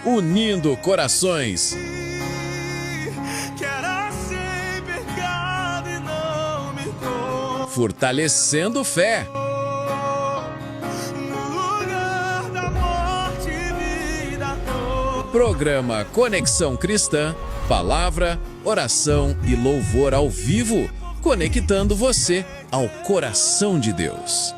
unindo corações. Fortalecendo fé. Programa Conexão Cristã, palavra, oração e louvor ao vivo, conectando você ao coração de Deus.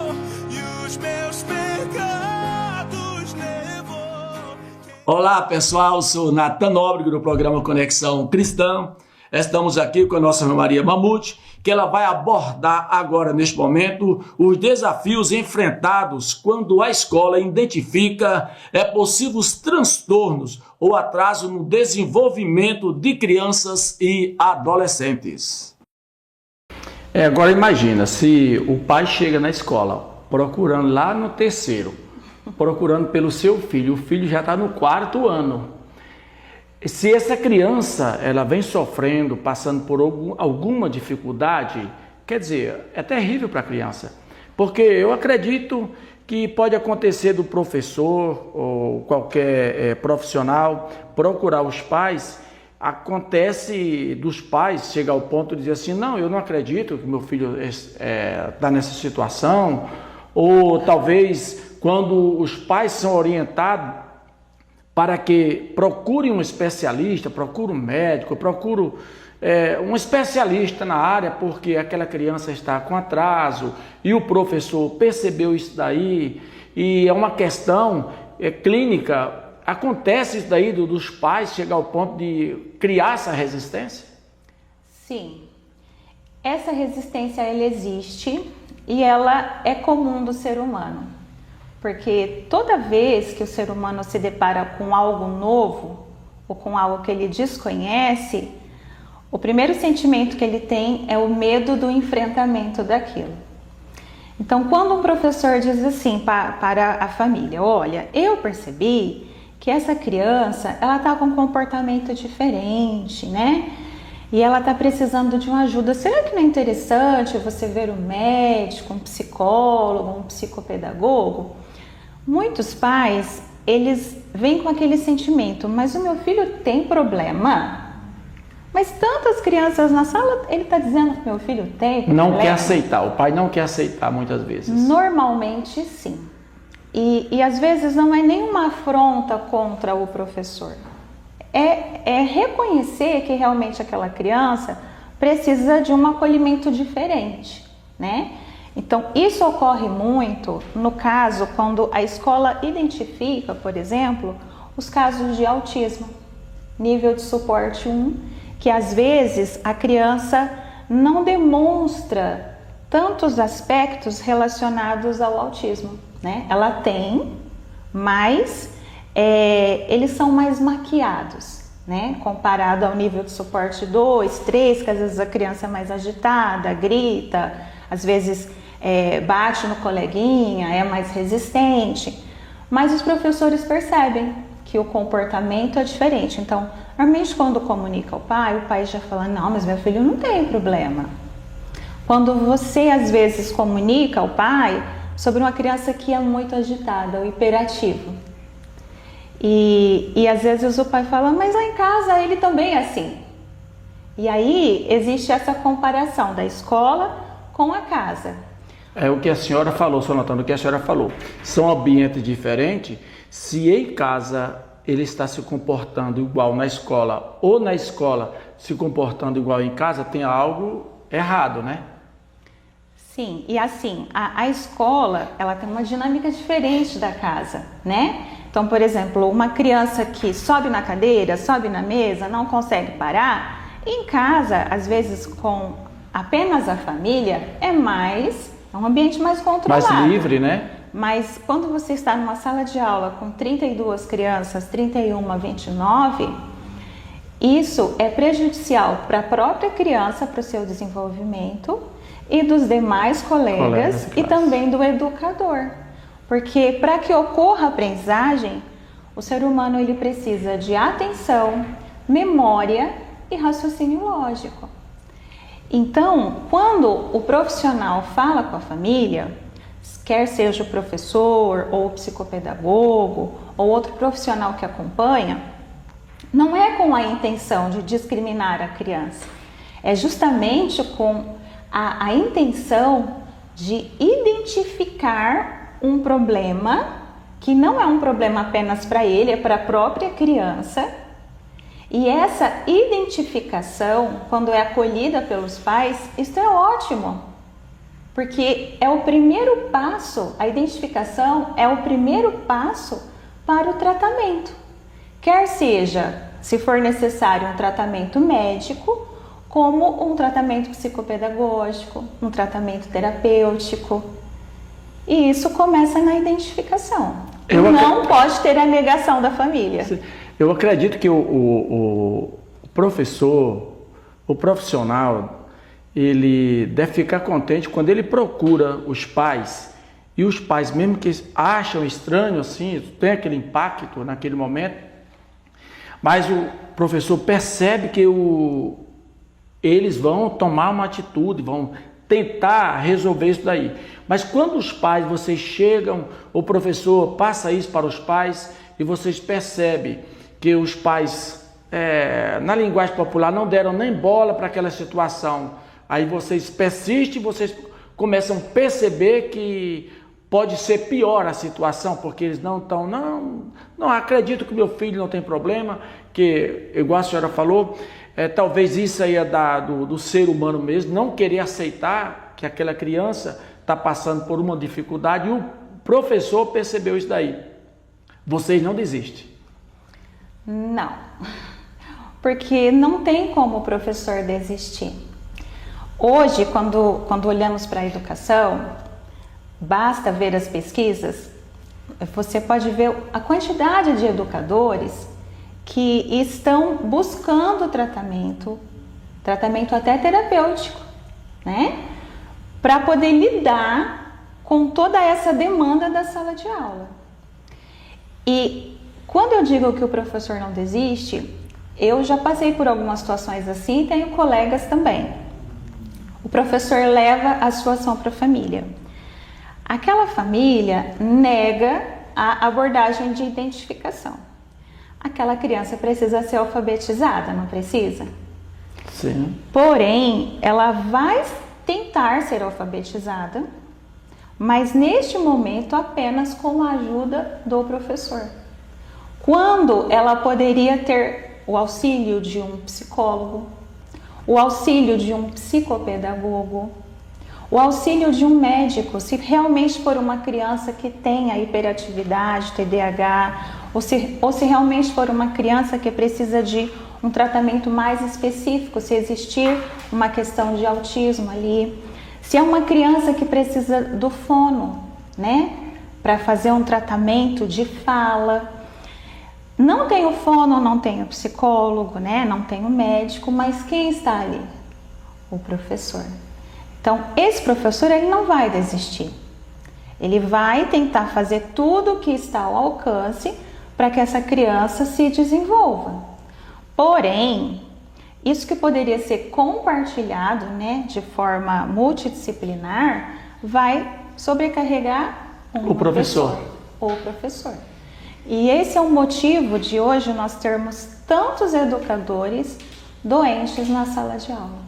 Olá pessoal, sou Natan Nóbrega do programa Conexão Cristã. Estamos aqui com a nossa irmã Maria Mamute, que ela vai abordar agora, neste momento, os desafios enfrentados quando a escola identifica possíveis transtornos ou atraso no desenvolvimento de crianças e adolescentes. Agora imagina, se o pai chega na escola procurando lá no terceiro, procurando pelo seu filho, o filho já está no 4º ano. Se essa criança ela vem sofrendo, passando por alguma dificuldade, quer dizer, é terrível para a criança. Porque eu acredito que pode acontecer do professor ou qualquer profissional procurar os pais. Acontece dos pais chegar ao ponto de dizer assim, não, eu não acredito que meu filho está nessa situação. Ou talvez quando os pais são orientados para que procure um especialista, procure um médico, procure um especialista na área, porque aquela criança está com atraso e o professor percebeu isso daí, e é uma questão clínica. Acontece isso daí dos pais chegar ao ponto de criar essa resistência? Sim, essa resistência ela existe e ela é comum do ser humano. Porque toda vez que o ser humano se depara com algo novo ou com algo que ele desconhece, o primeiro sentimento que ele tem é o medo do enfrentamento daquilo. Então, quando um professor diz assim para a família, olha, eu percebi que essa criança, ela está com um comportamento diferente, né? E ela está precisando de uma ajuda. Será que não é interessante você ver um médico, um psicólogo, um psicopedagogo? Muitos pais, eles vêm com aquele sentimento, mas o meu filho tem problema? Mas tantas crianças na sala, ele está dizendo que meu filho tem problema? Não quer aceitar, o pai não quer aceitar muitas vezes. Normalmente sim. E às vezes não é nenhuma afronta contra o professor. É reconhecer que realmente aquela criança precisa de um acolhimento diferente, né? Então, isso ocorre muito no caso quando a escola identifica, por exemplo, os casos de autismo, nível de suporte 1, que às vezes a criança não demonstra tantos aspectos relacionados ao autismo, né? Ela tem, mas eles são mais maquiados, né? Comparado ao nível de suporte 2, 3, que às vezes a criança é mais agitada, grita, às vezes bate no coleguinha, é mais resistente, mas os professores percebem que o comportamento é diferente. Então, normalmente quando comunica ao pai, o pai já fala, não, mas meu filho não tem problema. Quando você às vezes comunica ao pai sobre uma criança que é muito agitada, ou hiperativo, e às vezes o pai fala, mas lá em casa ele também é assim. E aí existe essa comparação da escola com a casa. É o que a senhora falou, senhor Natan, o que a senhora falou. São ambientes diferentes. Se em casa ele está se comportando igual na escola, ou na escola se comportando igual em casa, tem algo errado, né? Sim, e assim, a escola, ela tem uma dinâmica diferente da casa, né? Então, por exemplo, uma criança que sobe na cadeira, sobe na mesa, não consegue parar, em casa, às vezes com apenas a família, é um ambiente mais controlado. Mais livre, né? Mas quando você está numa sala de aula com 32 crianças, 31, 29, isso é prejudicial para a própria criança, para o seu desenvolvimento e dos demais colegas e também do educador. Porque para que ocorra a aprendizagem, o ser humano ele precisa de atenção, memória e raciocínio lógico. Então, quando o profissional fala com a família, quer seja o professor ou o psicopedagogo ou outro profissional que acompanha, não é com a intenção de discriminar a criança, é justamente com a intenção de identificar um problema que não é um problema apenas para ele, é para a própria criança. E essa identificação, quando é acolhida pelos pais, isso é ótimo, porque é o primeiro passo, a identificação é o primeiro passo para o tratamento. Quer seja, se for necessário, um tratamento médico, como um tratamento psicopedagógico, um tratamento terapêutico. E isso começa na identificação. Não pode ter a negação da família. Eu acredito que o professor, o profissional, ele deve ficar contente quando ele procura os pais, e os pais, mesmo que acham estranho assim, tem aquele impacto naquele momento, mas o professor percebe que eles vão tomar uma atitude, vão tentar resolver isso daí. Mas quando os pais, vocês chegam, o professor passa isso para os pais e vocês percebem que os pais, na linguagem popular, não deram nem bola para aquela situação. Aí vocês persistem, vocês começam a perceber que pode ser pior a situação, porque eles não estão, não acredito que meu filho não tem problema, que, igual a senhora falou, talvez isso aí é do ser humano mesmo, não querer aceitar que aquela criança está passando por uma dificuldade, e o professor percebeu isso daí. Vocês não desistem? Não, porque não tem como o professor desistir. Hoje, quando olhamos para a educação, basta ver as pesquisas, você pode ver a quantidade de educadores que estão buscando tratamento até terapêutico, né? Para poder lidar com toda essa demanda da sala de aula. E quando eu digo que o professor não desiste, eu já passei por algumas situações assim e tenho colegas também. O professor leva a situação para a família. Aquela família nega a abordagem de identificação. Aquela criança precisa ser alfabetizada, não precisa? Sim. Porém, ela vai tentar ser alfabetizada, mas neste momento apenas com a ajuda do professor. Quando ela poderia ter o auxílio de um psicólogo, o auxílio de um psicopedagogo, o auxílio de um médico, se realmente for uma criança que tenha hiperatividade, TDAH, ou se realmente for uma criança que precisa de um tratamento mais específico, se existir uma questão de autismo ali, se é uma criança que precisa do fono, né, para fazer um tratamento de fala. Não tem o fono, não tem o psicólogo, né, não tem o médico, mas quem está ali? O professor. Então, esse professor, ele não vai desistir. Ele vai tentar fazer tudo o que está ao alcance para que essa criança se desenvolva. Porém, isso que poderia ser compartilhado, né, de forma multidisciplinar, vai sobrecarregar o professor. E esse é o motivo de hoje nós termos tantos educadores doentes na sala de aula.